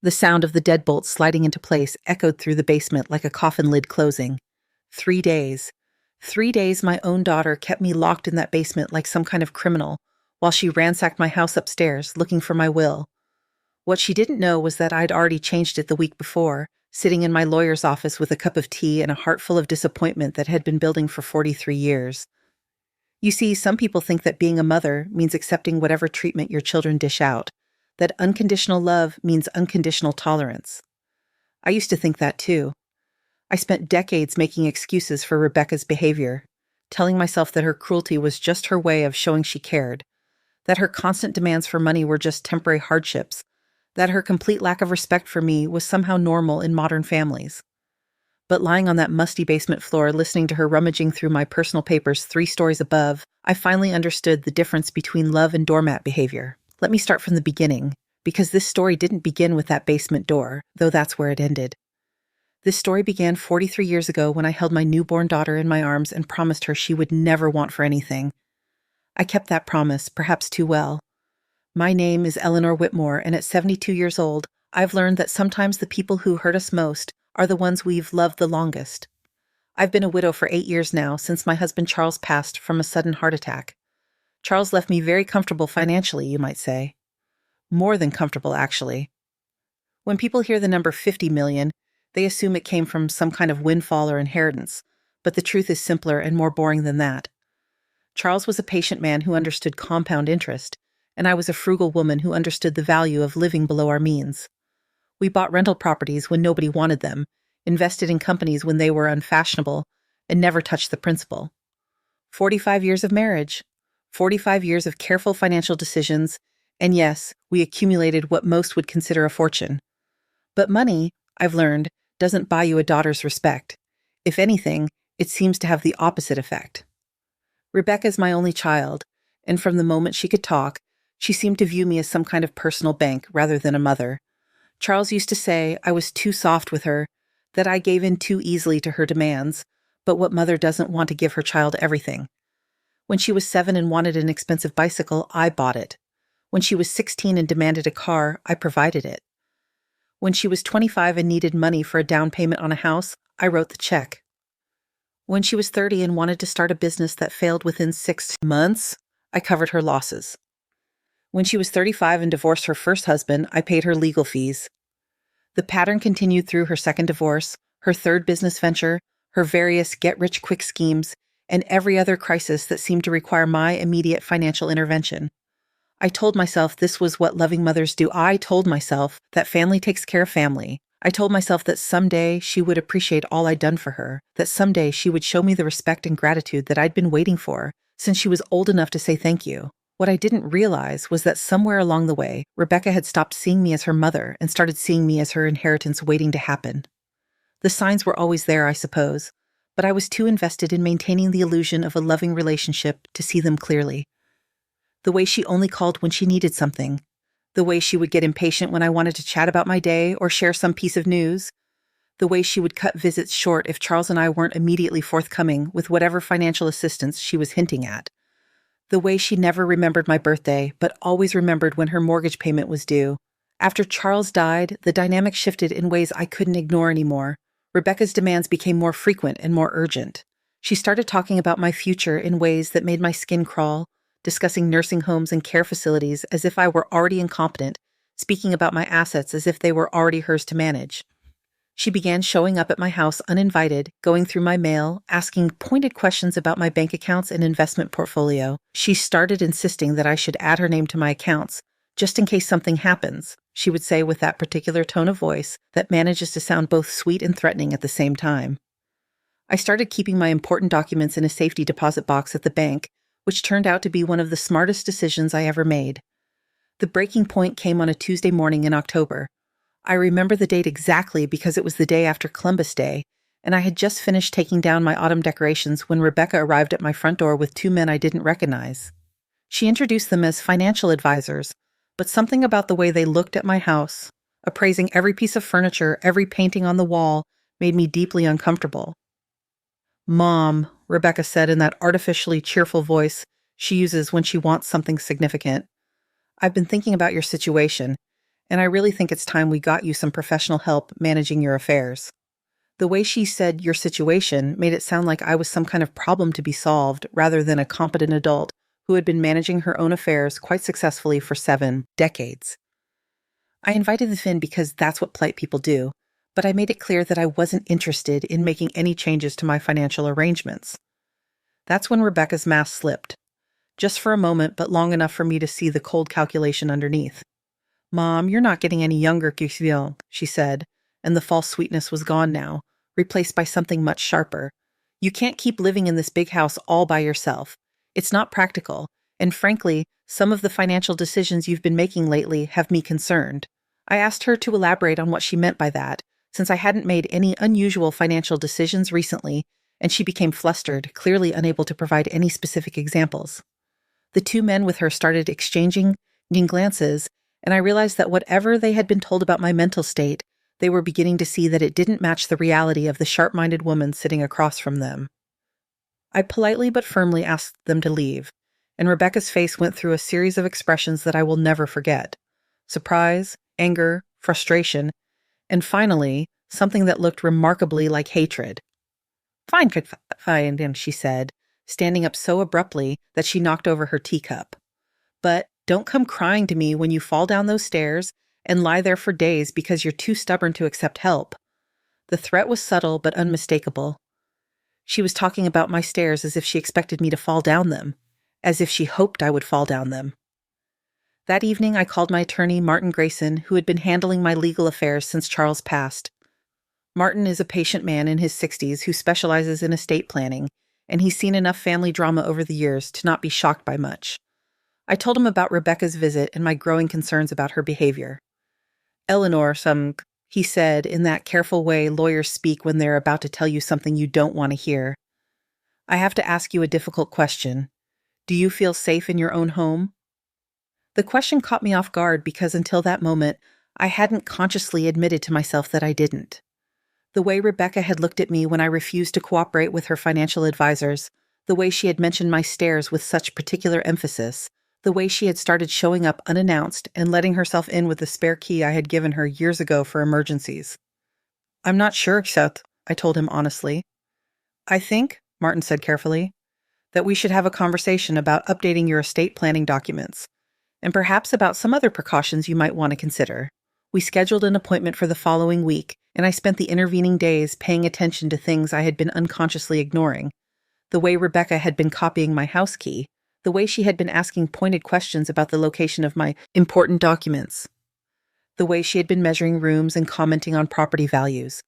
The sound of the deadbolt sliding into place echoed through the basement like a coffin lid closing. 3 days. 3 days my own daughter kept me locked in that basement like some kind of criminal, while she ransacked my house upstairs, looking for my will. What she didn't know was that I'd already changed it the week before, sitting in my lawyer's office with a cup of tea and a heart full of disappointment that had been building for 43 years. You see, some people think that being a mother means accepting whatever treatment your children dish out, that unconditional love means unconditional tolerance. I used to think that too. I spent decades making excuses for Rebecca's behavior, telling myself that her cruelty was just her way of showing she cared, that her constant demands for money were just temporary hardships, that her complete lack of respect for me was somehow normal in modern families. But lying on that musty basement floor, listening to her rummaging through my personal papers 3 stories above, I finally understood the difference between love and doormat behavior. Let me start from the beginning, because this story didn't begin with that basement door, though that's where it ended. This story began 43 years ago when I held my newborn daughter in my arms and promised her she would never want for anything. I kept that promise, perhaps too well. My name is Eleanor Whitmore, and at 72 years old, I've learned that sometimes the people who hurt us most are the ones we've loved the longest. I've been a widow for 8 years now, since my husband Charles passed from a sudden heart attack. Charles left me very comfortable financially, you might say. More than comfortable, actually. When people hear the number 50 million, they assume it came from some kind of windfall or inheritance, but the truth is simpler and more boring than that. Charles was a patient man who understood compound interest, and I was a frugal woman who understood the value of living below our means. We bought rental properties when nobody wanted them, invested in companies when they were unfashionable, and never touched the principal. 45 years of marriage, 45 years of careful financial decisions, and yes, we accumulated what most would consider a fortune. But money, I've learned, doesn't buy you a daughter's respect. If anything, it seems to have the opposite effect. Rebecca's my only child, and from the moment she could talk, she seemed to view me as some kind of personal bank rather than a mother. Charles used to say I was too soft with her, that I gave in too easily to her demands, but what mother doesn't want to give her child everything? When she was 7 and wanted an expensive bicycle, I bought it. When she was 16 and demanded a car, I provided it. When she was 25 and needed money for a down payment on a house, I wrote the check. When she was 30 and wanted to start a business that failed within 6 months, I covered her losses. When she was 35 and divorced her first husband, I paid her legal fees. The pattern continued through her second divorce, her third business venture, her various get-rich-quick schemes, and every other crisis that seemed to require my immediate financial intervention. I told myself this was what loving mothers do. I told myself that family takes care of family. I told myself that someday she would appreciate all I'd done for her, that someday she would show me the respect and gratitude that I'd been waiting for since she was old enough to say thank you. What I didn't realize was that somewhere along the way, Rebecca had stopped seeing me as her mother and started seeing me as her inheritance waiting to happen. The signs were always there, I suppose, but I was too invested in maintaining the illusion of a loving relationship to see them clearly. The way she only called when she needed something, the way she would get impatient when I wanted to chat about my day or share some piece of news, the way she would cut visits short if Charles and I weren't immediately forthcoming with whatever financial assistance she was hinting at, the way she never remembered my birthday but always remembered when her mortgage payment was due. After Charles died, the dynamic shifted in ways I couldn't ignore anymore. Rebecca's demands became more frequent and more urgent. She started talking about my future in ways that made my skin crawl, discussing nursing homes and care facilities as if I were already incompetent, speaking about my assets as if they were already hers to manage. She began showing up at my house uninvited, going through my mail, asking pointed questions about my bank accounts and investment portfolio. She started insisting that I should add her name to my accounts, just in case something happens, she would say with that particular tone of voice that manages to sound both sweet and threatening at the same time. I started keeping my important documents in a safety deposit box at the bank, which turned out to be one of the smartest decisions I ever made. The breaking point came on a Tuesday morning in October. I remember the date exactly because it was the day after Columbus Day, and I had just finished taking down my autumn decorations when Rebecca arrived at my front door with 2 men I didn't recognize. She introduced them as financial advisors, but something about the way they looked at my house, appraising every piece of furniture, every painting on the wall, made me deeply uncomfortable. "Mom," Rebecca said in that artificially cheerful voice she uses when she wants something significant, "I've been thinking about your situation, and I really think it's time we got you some professional help managing your affairs." The way she said your situation made it sound like I was some kind of problem to be solved rather than a competent adult who had been managing her own affairs quite successfully for 7 decades. I invited them in because that's what polite people do, but I made it clear that I wasn't interested in making any changes to my financial arrangements. That's when Rebecca's mask slipped. Just for a moment, but long enough for me to see the cold calculation underneath. "Mom, you're not getting any younger, Giselle," she said, and the false sweetness was gone now, replaced by something much sharper. "You can't keep living in this big house all by yourself. It's not practical, and frankly, some of the financial decisions you've been making lately have me concerned." I asked her to elaborate on what she meant by that, since I hadn't made any unusual financial decisions recently, and she became flustered, clearly unable to provide any specific examples. The two men with her started exchanging glances, and I realized that whatever they had been told about my mental state, they were beginning to see that it didn't match the reality of the sharp-minded woman sitting across from them. I politely but firmly asked them to leave, and Rebecca's face went through a series of expressions that I will never forget: surprise, anger, frustration, and finally, something that looked remarkably like hatred. "Fine, fine," she said, standing up so abruptly that she knocked over her teacup. "But don't come crying to me when you fall down those stairs and lie there for days because you're too stubborn to accept help." The threat was subtle but unmistakable. She was talking about my stairs as if she expected me to fall down them, as if she hoped I would fall down them. That evening, I called my attorney, Martin Grayson, who had been handling my legal affairs since Charles passed. Martin is a patient man in his 60s who specializes in estate planning, and he's seen enough family drama over the years to not be shocked by much. I told him about Rebecca's visit and my growing concerns about her behavior. "Eleanor, he said in that careful way lawyers speak when they're about to tell you something you don't want to hear. "I have to ask you a difficult question. Do you feel safe in your own home?" The question caught me off guard because until that moment, I hadn't consciously admitted to myself that I didn't. The way Rebecca had looked at me when I refused to cooperate with her financial advisors, the way she had mentioned my stairs with such particular emphasis, the way she had started showing up unannounced and letting herself in with the spare key I had given her years ago for emergencies. "I'm not sure, Seth," I told him honestly. "I think," Martin said carefully, "that we should have a conversation about updating your estate planning documents, and perhaps about some other precautions you might want to consider." We scheduled an appointment for the following week, and I spent the intervening days paying attention to things I had been unconsciously ignoring. The way Rebecca had been copying my house key, the way she had been asking pointed questions about the location of my important documents, the way she had been measuring rooms and commenting on property values,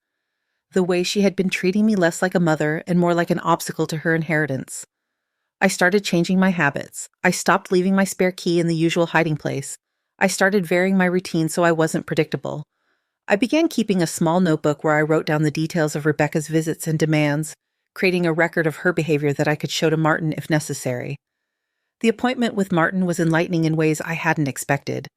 the way she had been treating me less like a mother and more like an obstacle to her inheritance. I started changing my habits. I stopped leaving my spare key in the usual hiding place. I started varying my routine so I wasn't predictable. I began keeping a small notebook where I wrote down the details of Rebecca's visits and demands, creating a record of her behavior that I could show to Martin if necessary. The appointment with Martin was enlightening in ways I hadn't expected.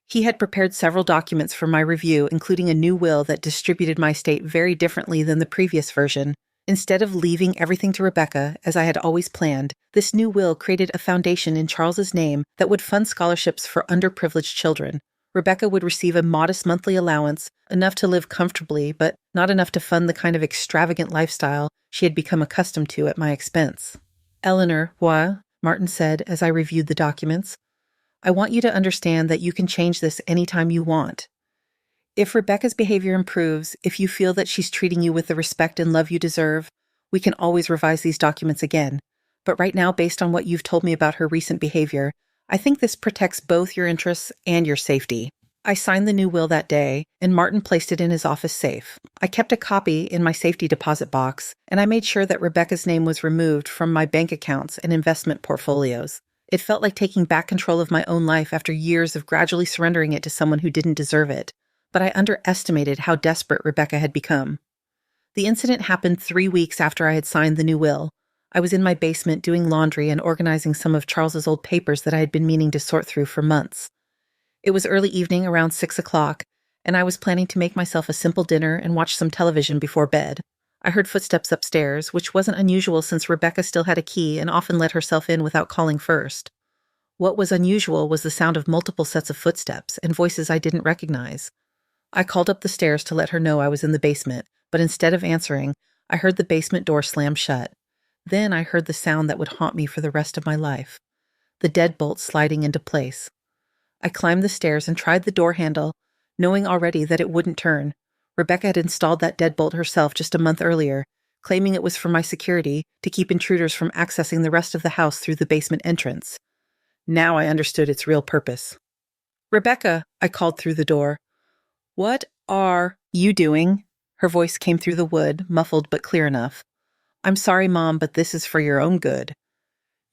He had prepared several documents for my review, including a new will that distributed my estate very differently than the previous version. Instead of leaving everything to Rebecca, as I had always planned, this new will created a foundation in Charles's name that would fund scholarships for underprivileged children. Rebecca would receive a modest monthly allowance, enough to live comfortably, but not enough to fund the kind of extravagant lifestyle she had become accustomed to at my expense. "Eleanor, Martin said as I reviewed the documents, "I want you to understand that you can change this anytime you want. If Rebecca's behavior improves, if you feel that she's treating you with the respect and love you deserve, we can always revise these documents again. But right now, based on what you've told me about her recent behavior, I think this protects both your interests and your safety." I signed the new will that day, and Martin placed it in his office safe. I kept a copy in my safety deposit box, and I made sure that Rebecca's name was removed from my bank accounts and investment portfolios. It felt like taking back control of my own life after years of gradually surrendering it to someone who didn't deserve it. But I underestimated how desperate Rebecca had become. The incident happened 3 weeks after I had signed the new will. I was in my basement doing laundry and organizing some of Charles's old papers that I had been meaning to sort through for months. It was early evening, around 6 o'clock, and I was planning to make myself a simple dinner and watch some television before bed. I heard footsteps upstairs, which wasn't unusual since Rebecca still had a key and often let herself in without calling first. What was unusual was the sound of multiple sets of footsteps and voices I didn't recognize. I called up the stairs to let her know I was in the basement, but instead of answering, I heard the basement door slam shut. Then I heard the sound that would haunt me for the rest of my life: the deadbolt sliding into place. I climbed the stairs and tried the door handle, knowing already that it wouldn't turn. Rebecca had installed that deadbolt herself just a month earlier, claiming it was for my security, to keep intruders from accessing the rest of the house through the basement entrance. Now I understood its real purpose. "Rebecca," I called through the door. "What are you doing?" Her voice came through the wood, muffled but clear enough. "I'm sorry, Mom, but this is for your own good.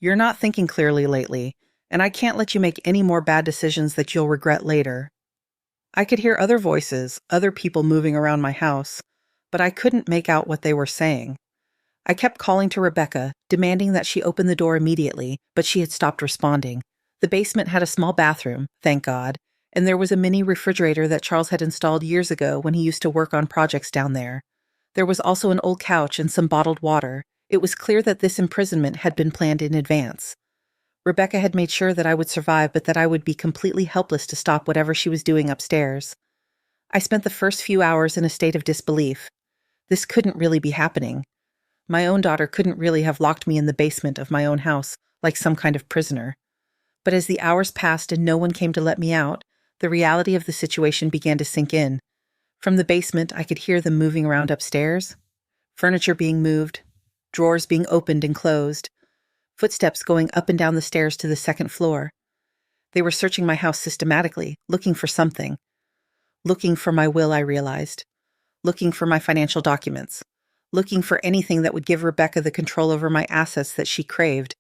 You're not thinking clearly lately, and I can't let you make any more bad decisions that you'll regret later." I could hear other voices, other people moving around my house, but I couldn't make out what they were saying. I kept calling to Rebecca, demanding that she open the door immediately, but she had stopped responding. The basement had a small bathroom, thank God, and there was a mini refrigerator that Charles had installed years ago when he used to work on projects down there. There was also an old couch and some bottled water. It was clear that this imprisonment had been planned in advance. Rebecca had made sure that I would survive, but that I would be completely helpless to stop whatever she was doing upstairs. I spent the first few hours in a state of disbelief. This couldn't really be happening. My own daughter couldn't really have locked me in the basement of my own house like some kind of prisoner. But as the hours passed and no one came to let me out, the reality of the situation began to sink in. From the basement, I could hear them moving around upstairs, furniture being moved, drawers being opened and closed, footsteps going up and down the stairs to the second floor. They were searching my house systematically, looking for something. Looking for my will, I realized. Looking for my financial documents. Looking for anything that would give Rebecca the control over my assets that she craved.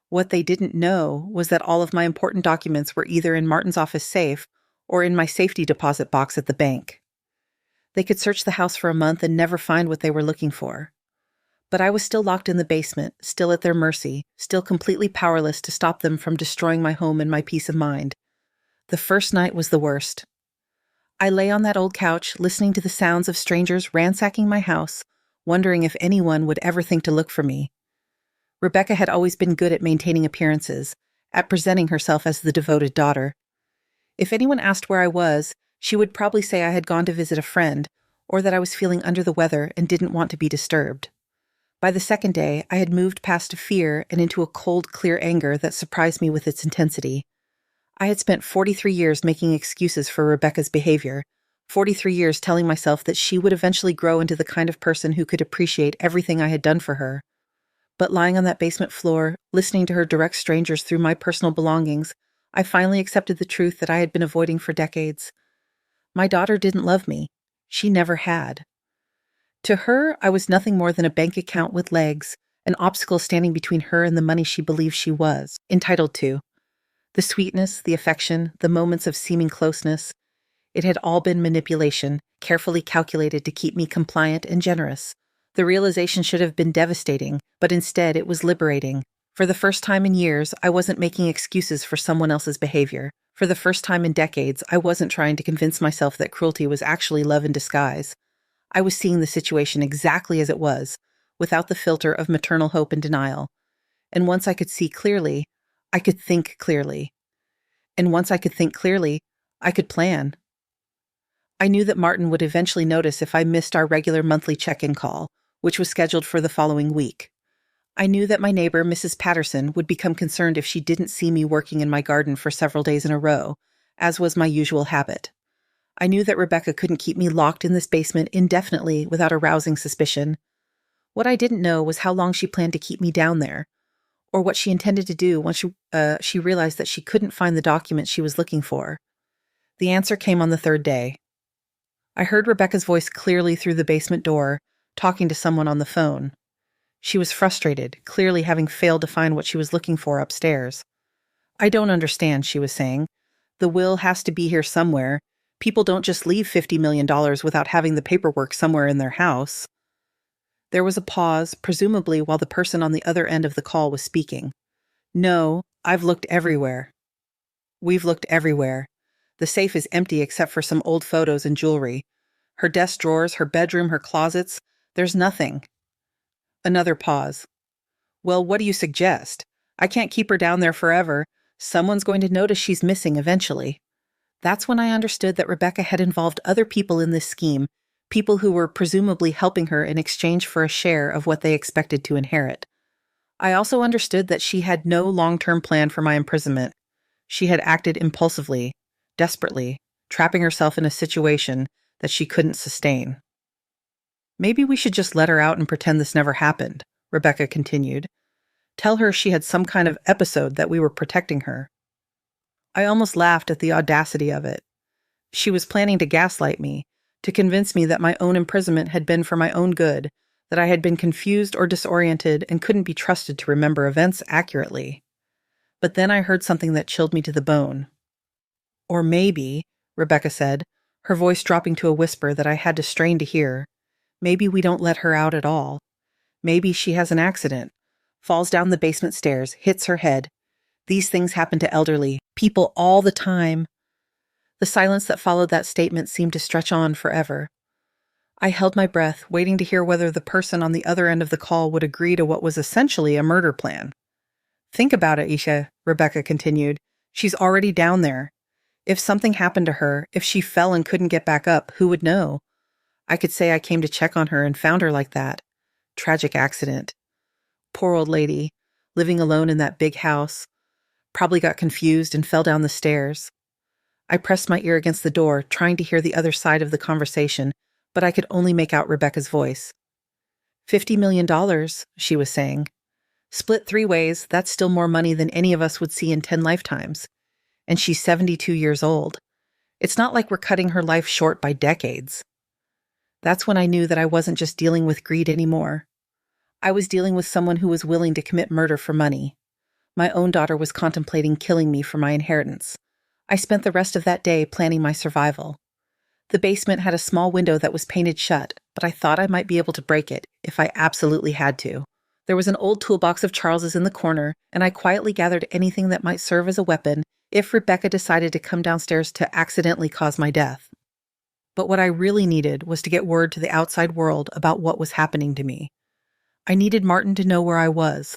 What they didn't know was that all of my important documents were either in Martin's office safe or in my safety deposit box at the bank. They could search the house for a month and never find what they were looking for. But I was still locked in the basement, still at their mercy, still completely powerless to stop them from destroying my home and my peace of mind. The first night was the worst. I lay on that old couch, listening to the sounds of strangers ransacking my house, wondering if anyone would ever think to look for me. Rebecca had always been good at maintaining appearances, at presenting herself as the devoted daughter. If anyone asked where I was, she would probably say I had gone to visit a friend, or that I was feeling under the weather and didn't want to be disturbed. By the second day, I had moved past fear and into a cold, clear anger that surprised me with its intensity. I had spent 43 years making excuses for Rebecca's behavior, 43 years telling myself that she would eventually grow into the kind of person who could appreciate everything I had done for her. But lying on that basement floor, listening to her direct strangers through my personal belongings, I finally accepted the truth that I had been avoiding for decades. My daughter didn't love me. She never had. To her, I was nothing more than a bank account with legs, an obstacle standing between her and the money she believed she was entitled to. The sweetness, the affection, the moments of seeming closeness, it had all been manipulation, carefully calculated to keep me compliant and generous. The realization should have been devastating, but instead it was liberating. For the first time in years, I wasn't making excuses for someone else's behavior. For the first time in decades, I wasn't trying to convince myself that cruelty was actually love in disguise. I was seeing the situation exactly as it was, without the filter of maternal hope and denial. And once I could see clearly, I could think clearly. And once I could think clearly, I could plan. I knew that Martin would eventually notice if I missed our regular monthly check-in call, which was scheduled for the following week. I knew that my neighbor, Mrs. Patterson, would become concerned if she didn't see me working in my garden for several days in a row, as was my usual habit. I knew that Rebecca couldn't keep me locked in this basement indefinitely without arousing suspicion. What I didn't know was how long she planned to keep me down there, or what she intended to do once she realized that she couldn't find the document she was looking for. The answer came on the third day. I heard Rebecca's voice clearly through the basement door, talking to someone on the phone. She was frustrated, clearly having failed to find what she was looking for upstairs. "I don't understand," she was saying. "The will has to be here somewhere. People don't just leave $50 million without having the paperwork somewhere in their house." There was a pause, presumably while the person on the other end of the call was speaking. "No, I've looked everywhere." "We've looked everywhere. The safe is empty except for some old photos and jewelry. Her desk drawers, her bedroom, her closets. There's nothing." Another pause. "Well, what do you suggest? I can't keep her down there forever. Someone's going to notice she's missing eventually. That's when I understood that Rebecca had involved other people in this scheme, people who were presumably helping her in exchange for a share of what they expected to inherit. I also understood that she had no long-term plan for my imprisonment. She had acted impulsively, desperately, trapping herself in a situation that she couldn't sustain. Maybe we should just let her out and pretend this never happened, Rebecca continued. Tell her she had some kind of episode that we were protecting her. I almost laughed at the audacity of it. She was planning to gaslight me, to convince me that my own imprisonment had been for my own good, that I had been confused or disoriented and couldn't be trusted to remember events accurately. But then I heard something that chilled me to the bone. Or maybe, Rebecca said, her voice dropping to a whisper that I had to strain to hear, maybe we don't let her out at all. Maybe she has an accident, falls down the basement stairs, hits her head. These things happen to elderly people all the time. The silence that followed that statement seemed to stretch on forever. I held my breath, waiting to hear whether the person on the other end of the call would agree to what was essentially a murder plan. Think about it, Isha, Rebecca continued. She's already down there. If something happened to her, if she fell and couldn't get back up, who would know? I could say I came to check on her and found her like that. Tragic accident. Poor old lady, living alone in that big house. Probably got confused and fell down the stairs. I pressed my ear against the door, trying to hear the other side of the conversation, but I could only make out Rebecca's voice. $50 million, she was saying. Split 3 ways, that's still more money than any of us would see in 10 lifetimes. And she's 72 years old. It's not like we're cutting her life short by decades. That's when I knew that I wasn't just dealing with greed anymore. I was dealing with someone who was willing to commit murder for money. My own daughter was contemplating killing me for my inheritance. I spent the rest of that day planning my survival. The basement had a small window that was painted shut, but I thought I might be able to break it if I absolutely had to. There was an old toolbox of Charles's in the corner, and I quietly gathered anything that might serve as a weapon if Rebecca decided to come downstairs to accidentally cause my death. But what I really needed was to get word to the outside world about what was happening to me. I needed Martin to know where I was.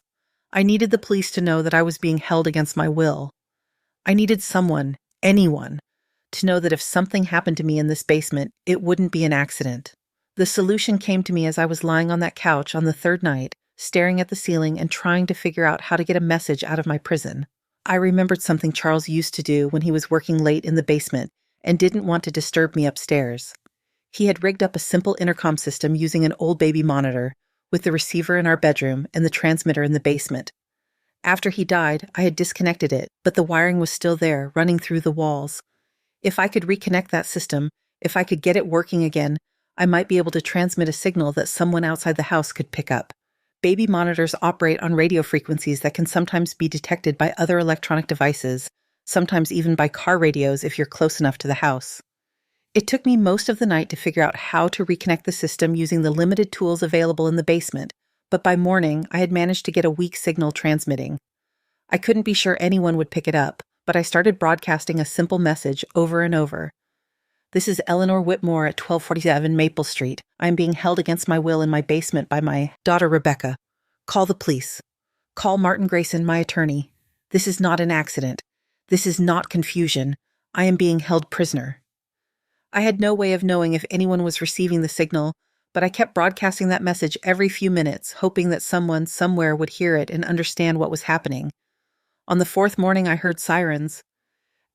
I needed the police to know that I was being held against my will. I needed someone, anyone, to know that if something happened to me in this basement, it wouldn't be an accident. The solution came to me as I was lying on that couch on the 3rd night, staring at the ceiling and trying to figure out how to get a message out of my prison. I remembered something Charles used to do when he was working late in the basement and didn't want to disturb me upstairs. He had rigged up a simple intercom system using an old baby monitor, with the receiver in our bedroom and the transmitter in the basement. After he died, I had disconnected it, but the wiring was still there, running through the walls. If I could reconnect that system, if I could get it working again, I might be able to transmit a signal that someone outside the house could pick up. Baby monitors operate on radio frequencies that can sometimes be detected by other electronic devices, sometimes even by car radios if you're close enough to the house. It took me most of the night to figure out how to reconnect the system using the limited tools available in the basement, but by morning I had managed to get a weak signal transmitting. I couldn't be sure anyone would pick it up, but I started broadcasting a simple message over and over. This is Eleanor Whitmore at 1247 Maple Street. I am being held against my will in my basement by my daughter Rebecca. Call the police. Call Martin Grayson, my attorney. This is not an accident. This is not confusion. I am being held prisoner. I had no way of knowing if anyone was receiving the signal, but I kept broadcasting that message every few minutes, hoping that someone somewhere would hear it and understand what was happening. On the 4th morning, I heard sirens.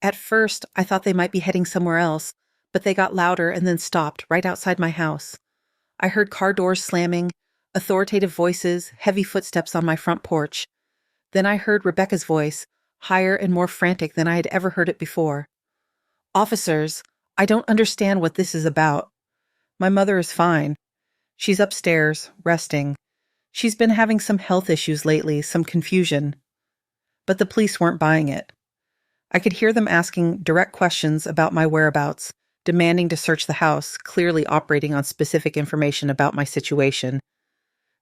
At first, I thought they might be heading somewhere else, but they got louder and then stopped right outside my house. I heard car doors slamming, authoritative voices, heavy footsteps on my front porch. Then I heard Rebecca's voice, higher and more frantic than I had ever heard it before. Officers, I don't understand what this is about. My mother is fine. She's upstairs, resting. She's been having some health issues lately, some confusion. But the police weren't buying it. I could hear them asking direct questions about my whereabouts, demanding to search the house, clearly operating on specific information about my situation.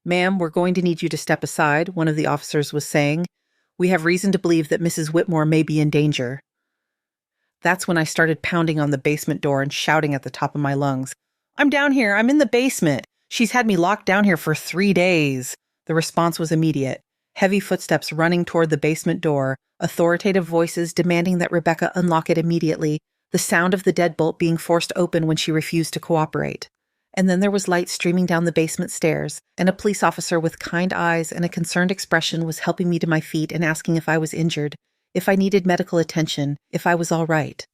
"Ma'am, we're going to need you to step aside," one of the officers was saying. "We have reason to believe that Mrs. Whitmore may be in danger." That's when I started pounding on the basement door and shouting at the top of my lungs. "I'm down here. I'm in the basement. She's had me locked down here for 3 days." The response was immediate. Heavy footsteps running toward the basement door, authoritative voices demanding that Rebecca unlock it immediately, the sound of the deadbolt being forced open when she refused to cooperate. And then there was light streaming down the basement stairs, and a police officer with kind eyes and a concerned expression was helping me to my feet and asking if I was injured, if I needed medical attention, if I was all right.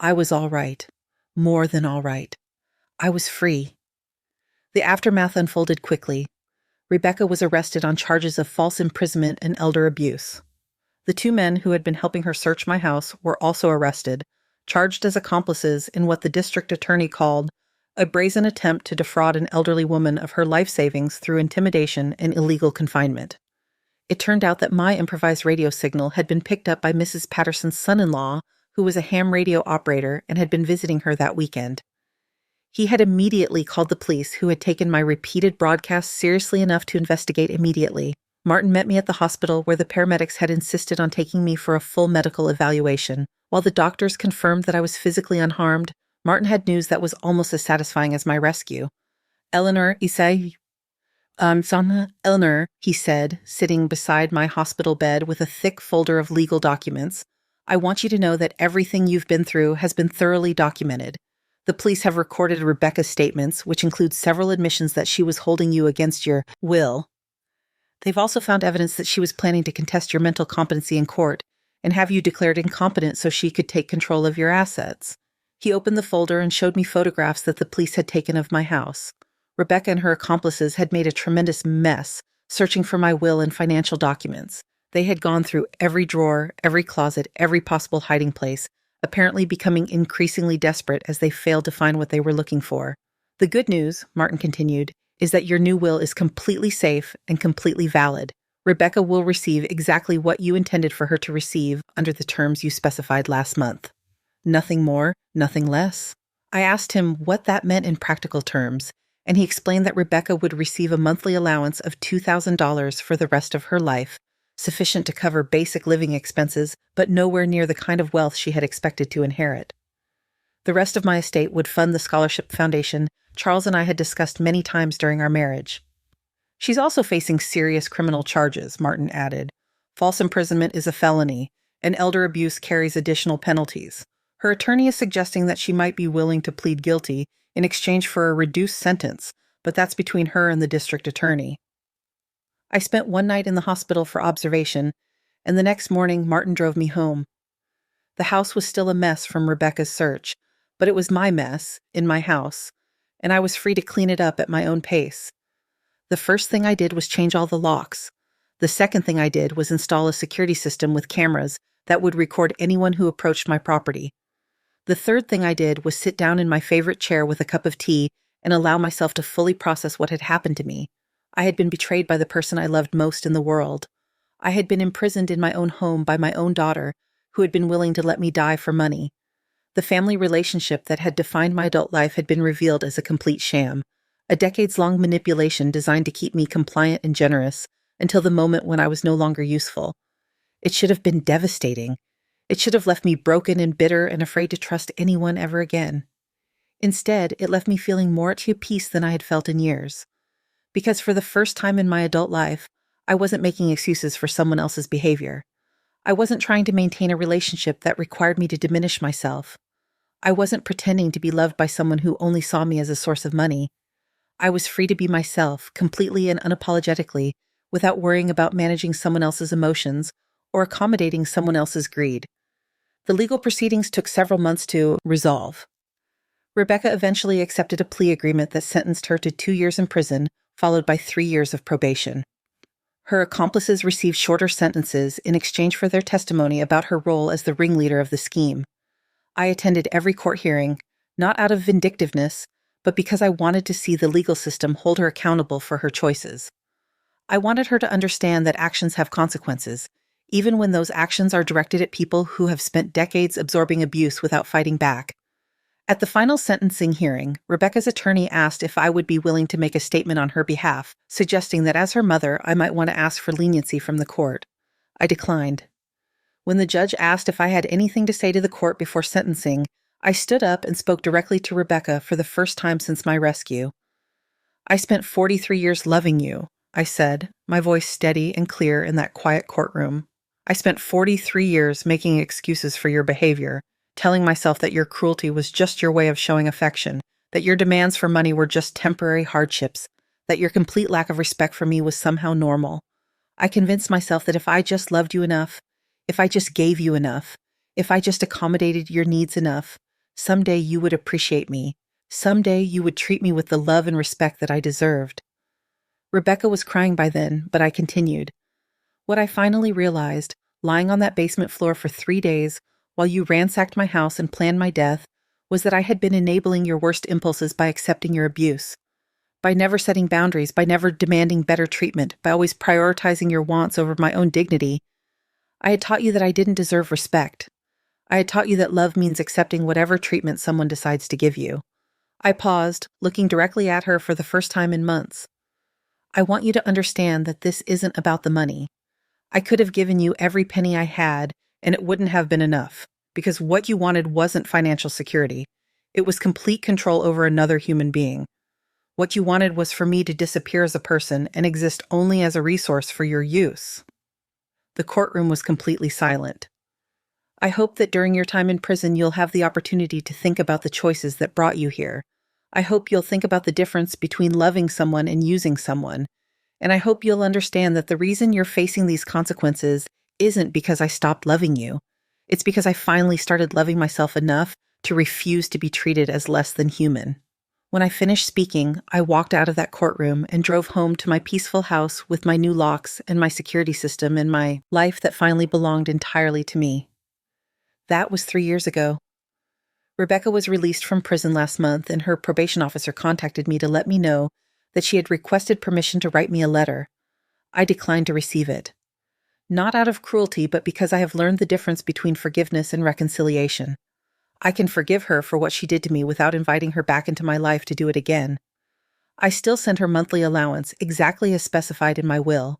I was all right. More than all right. I was free. The aftermath unfolded quickly. Rebecca was arrested on charges of false imprisonment and elder abuse. The two men who had been helping her search my house were also arrested, charged as accomplices in what the district attorney called a brazen attempt to defraud an elderly woman of her life savings through intimidation and illegal confinement. It turned out that my improvised radio signal had been picked up by Mrs. Patterson's son-in-law, who was a ham radio operator and had been visiting her that weekend. He had immediately called the police, who had taken my repeated broadcasts seriously enough to investigate immediately. Martin met me at the hospital, where the paramedics had insisted on taking me for a full medical evaluation. While the doctors confirmed that I was physically unharmed, Martin had news that was almost as satisfying as my rescue. Eleanor, Eleanor, he said, sitting beside my hospital bed with a thick folder of legal documents. I want you to know that everything you've been through has been thoroughly documented. The police have recorded Rebecca's statements, which include several admissions that she was holding you against your will. They've also found evidence that she was planning to contest your mental competency in court and have you declared incompetent so she could take control of your assets. He opened the folder and showed me photographs that the police had taken of my house. Rebecca and her accomplices had made a tremendous mess searching for my will and financial documents. They had gone through every drawer, every closet, every possible hiding place, apparently becoming increasingly desperate as they failed to find what they were looking for. The good news, Martin continued, is that your new will is completely safe and completely valid. Rebecca will receive exactly what you intended for her to receive under the terms you specified last month. Nothing more, nothing less. I asked him what that meant in practical terms, and he explained that Rebecca would receive a monthly allowance of $2,000 for the rest of her life, sufficient to cover basic living expenses, but nowhere near the kind of wealth she had expected to inherit. The rest of my estate would fund the scholarship foundation Charles and I had discussed many times during our marriage. She's also facing serious criminal charges, Martin added. False imprisonment is a felony, and elder abuse carries additional penalties. Her attorney is suggesting that she might be willing to plead guilty in exchange for a reduced sentence, but that's between her and the district attorney. I spent one night in the hospital for observation, and the next morning Martin drove me home. The house was still a mess from Rebecca's search, but it was my mess, in my house, and I was free to clean it up at my own pace. The first thing I did was change all the locks. The second thing I did was install a security system with cameras that would record anyone who approached my property. The third thing I did was sit down in my favorite chair with a cup of tea and allow myself to fully process what had happened to me. I had been betrayed by the person I loved most in the world. I had been imprisoned in my own home by my own daughter, who had been willing to let me die for money. The family relationship that had defined my adult life had been revealed as a complete sham, a decades-long manipulation designed to keep me compliant and generous until the moment when I was no longer useful. It should have been devastating. It should have left me broken and bitter and afraid to trust anyone ever again. Instead, it left me feeling more at peace than I had felt in years. Because for the first time in my adult life, I wasn't making excuses for someone else's behavior. I wasn't trying to maintain a relationship that required me to diminish myself. I wasn't pretending to be loved by someone who only saw me as a source of money. I was free to be myself, completely and unapologetically, without worrying about managing someone else's emotions or accommodating someone else's greed. The legal proceedings took several months to resolve. Rebecca eventually accepted a plea agreement that sentenced her to 2 years in prison, followed by 3 years of probation. Her accomplices received shorter sentences in exchange for their testimony about her role as the ringleader of the scheme. I attended every court hearing, not out of vindictiveness, but because I wanted to see the legal system hold her accountable for her choices. I wanted her to understand that actions have consequences, even when those actions are directed at people who have spent decades absorbing abuse without fighting back. At the final sentencing hearing, Rebecca's attorney asked if I would be willing to make a statement on her behalf, suggesting that as her mother, I might want to ask for leniency from the court. I declined. When the judge asked if I had anything to say to the court before sentencing, I stood up and spoke directly to Rebecca for the first time since my rescue. "I spent 43 years loving you," I said, my voice steady and clear in that quiet courtroom. "I spent 43 years making excuses for your behavior, telling myself that your cruelty was just your way of showing affection, that your demands for money were just temporary hardships, that your complete lack of respect for me was somehow normal. I convinced myself that if I just loved you enough, if I just gave you enough, if I just accommodated your needs enough, someday you would appreciate me. Someday you would treat me with the love and respect that I deserved." Rebecca was crying by then, but I continued. "What I finally realized, lying on that basement floor for 3 days, while you ransacked my house and planned my death, was that I had been enabling your worst impulses by accepting your abuse. By never setting boundaries, by never demanding better treatment, by always prioritizing your wants over my own dignity. I had taught you that I didn't deserve respect. I had taught you that love means accepting whatever treatment someone decides to give you." I paused, looking directly at her for the first time in months. "I want you to understand that this isn't about the money. I could have given you every penny I had, and it wouldn't have been enough, because what you wanted wasn't financial security. It was complete control over another human being. What you wanted was for me to disappear as a person and exist only as a resource for your use." The courtroom was completely silent. "I hope that during your time in prison you'll have the opportunity to think about the choices that brought you here. I hope you'll think about the difference between loving someone and using someone. And I hope you'll understand that the reason you're facing these consequences isn't because I stopped loving you. It's because I finally started loving myself enough to refuse to be treated as less than human." When I finished speaking, I walked out of that courtroom and drove home to my peaceful house with my new locks and my security system and my life that finally belonged entirely to me. That was 3 years ago. Rebecca was released from prison last month, and her probation officer contacted me to let me know that she had requested permission to write me a letter. I declined to receive it. Not out of cruelty, but because I have learned the difference between forgiveness and reconciliation. I can forgive her for what she did to me without inviting her back into my life to do it again. I still send her monthly allowance exactly as specified in my will.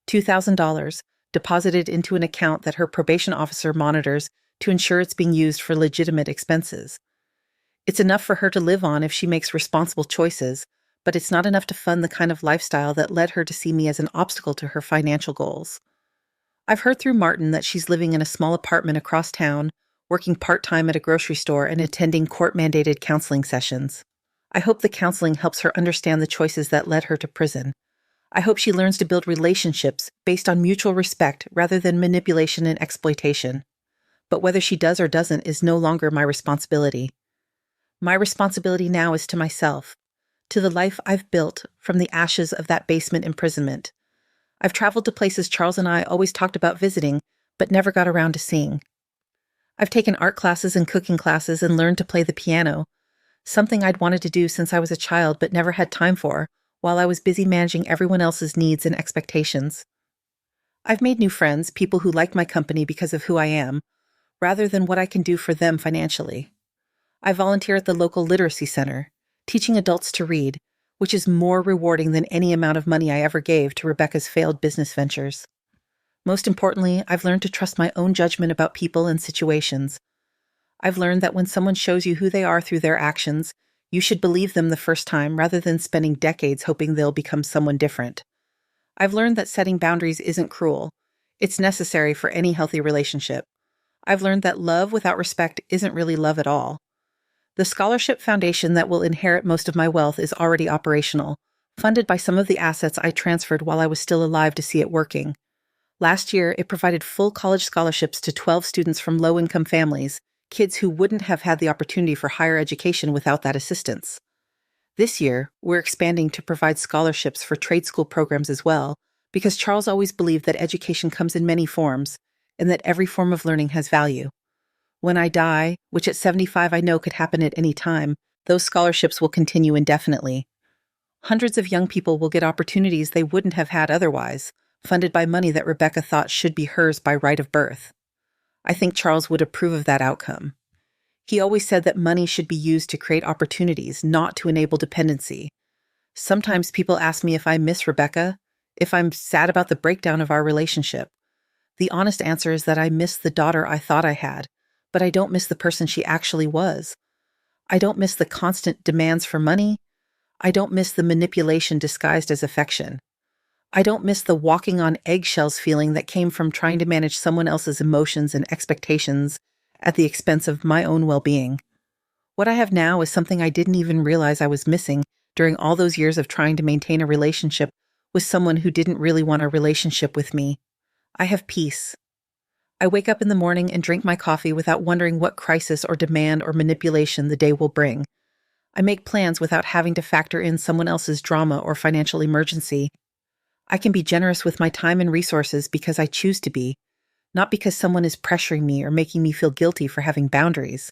$2,000 deposited into an account that her probation officer monitors to ensure it's being used for legitimate expenses. It's enough for her to live on if she makes responsible choices, but it's not enough to fund the kind of lifestyle that led her to see me as an obstacle to her financial goals. I've heard through Martin that she's living in a small apartment across town, working part-time at a grocery store and attending court-mandated counseling sessions. I hope the counseling helps her understand the choices that led her to prison. I hope she learns to build relationships based on mutual respect rather than manipulation and exploitation. But whether she does or doesn't is no longer my responsibility. My responsibility now is to myself, to the life I've built from the ashes of that basement imprisonment. I've traveled to places Charles and I always talked about visiting, but never got around to seeing. I've taken art classes and cooking classes and learned to play the piano, something I'd wanted to do since I was a child but never had time for, while I was busy managing everyone else's needs and expectations. I've made new friends, people who like my company because of who I am, rather than what I can do for them financially. I volunteer at the local literacy center, teaching adults to read, which is more rewarding than any amount of money I ever gave to Rebecca's failed business ventures. Most importantly, I've learned to trust my own judgment about people and situations. I've learned that when someone shows you who they are through their actions, you should believe them the first time rather than spending decades hoping they'll become someone different. I've learned that setting boundaries isn't cruel. It's necessary for any healthy relationship. I've learned that love without respect isn't really love at all. The scholarship foundation that will inherit most of my wealth is already operational, funded by some of the assets I transferred while I was still alive to see it working. Last year, it provided full college scholarships to 12 students from low-income families, kids who wouldn't have had the opportunity for higher education without that assistance. This year, we're expanding to provide scholarships for trade school programs as well, because Charles always believed that education comes in many forms, and that every form of learning has value. When I die, which at 75 I know could happen at any time, those scholarships will continue indefinitely. Hundreds of young people will get opportunities they wouldn't have had otherwise, funded by money that Rebecca thought should be hers by right of birth. I think Charles would approve of that outcome. He always said that money should be used to create opportunities, not to enable dependency. Sometimes people ask me if I miss Rebecca, if I'm sad about the breakdown of our relationship. The honest answer is that I miss the daughter I thought I had, but I don't miss the person she actually was. I don't miss the constant demands for money. I don't miss the manipulation disguised as affection. I don't miss the walking on eggshells feeling that came from trying to manage someone else's emotions and expectations at the expense of my own well-being. What I have now is something I didn't even realize I was missing during all those years of trying to maintain a relationship with someone who didn't really want a relationship with me. I have peace. I wake up in the morning and drink my coffee without wondering what crisis or demand or manipulation the day will bring. I make plans without having to factor in someone else's drama or financial emergency. I can be generous with my time and resources because I choose to be, not because someone is pressuring me or making me feel guilty for having boundaries.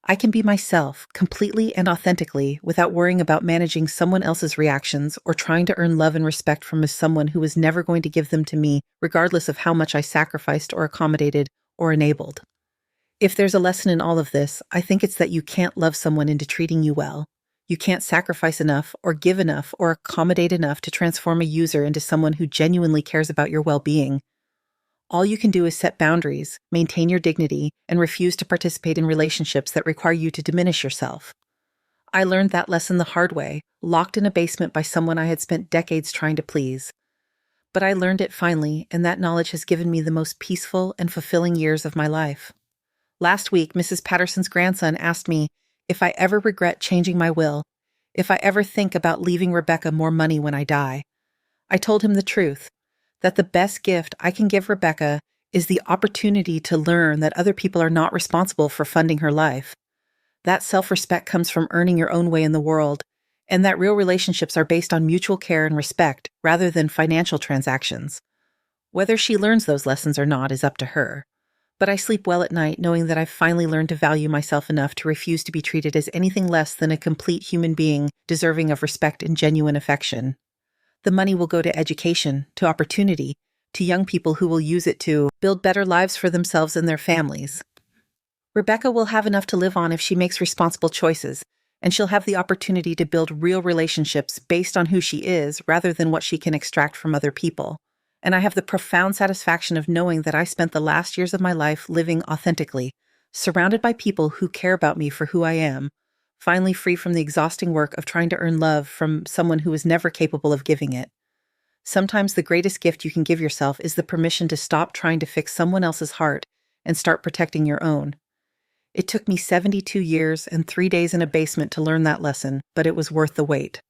I can be myself, completely and authentically, without worrying about managing someone else's reactions or trying to earn love and respect from someone who was never going to give them to me, regardless of how much I sacrificed or accommodated or enabled. If there's a lesson in all of this, I think it's that you can't love someone into treating you well. You can't sacrifice enough or give enough or accommodate enough to transform a user into someone who genuinely cares about your well-being. All you can do is set boundaries, maintain your dignity, and refuse to participate in relationships that require you to diminish yourself. I learned that lesson the hard way, locked in a basement by someone I had spent decades trying to please. But I learned it finally, and that knowledge has given me the most peaceful and fulfilling years of my life. Last week, Mrs. Patterson's grandson asked me if I ever regret changing my will, if I ever think about leaving Rebecca more money when I die. I told him the truth, that the best gift I can give Rebecca is the opportunity to learn that other people are not responsible for funding her life. That self-respect comes from earning your own way in the world, and that real relationships are based on mutual care and respect rather than financial transactions. Whether she learns those lessons or not is up to her. But I sleep well at night knowing that I've finally learned to value myself enough to refuse to be treated as anything less than a complete human being deserving of respect and genuine affection. The money will go to education, to opportunity, to young people who will use it to build better lives for themselves and their families. Rebecca will have enough to live on if she makes responsible choices, and she'll have the opportunity to build real relationships based on who she is rather than what she can extract from other people. And I have the profound satisfaction of knowing that I spent the last years of my life living authentically, surrounded by people who care about me for who I am, finally free from the exhausting work of trying to earn love from someone who is never capable of giving it. Sometimes the greatest gift you can give yourself is the permission to stop trying to fix someone else's heart and start protecting your own. It took me 72 years and 3 days in a basement to learn that lesson, but it was worth the wait.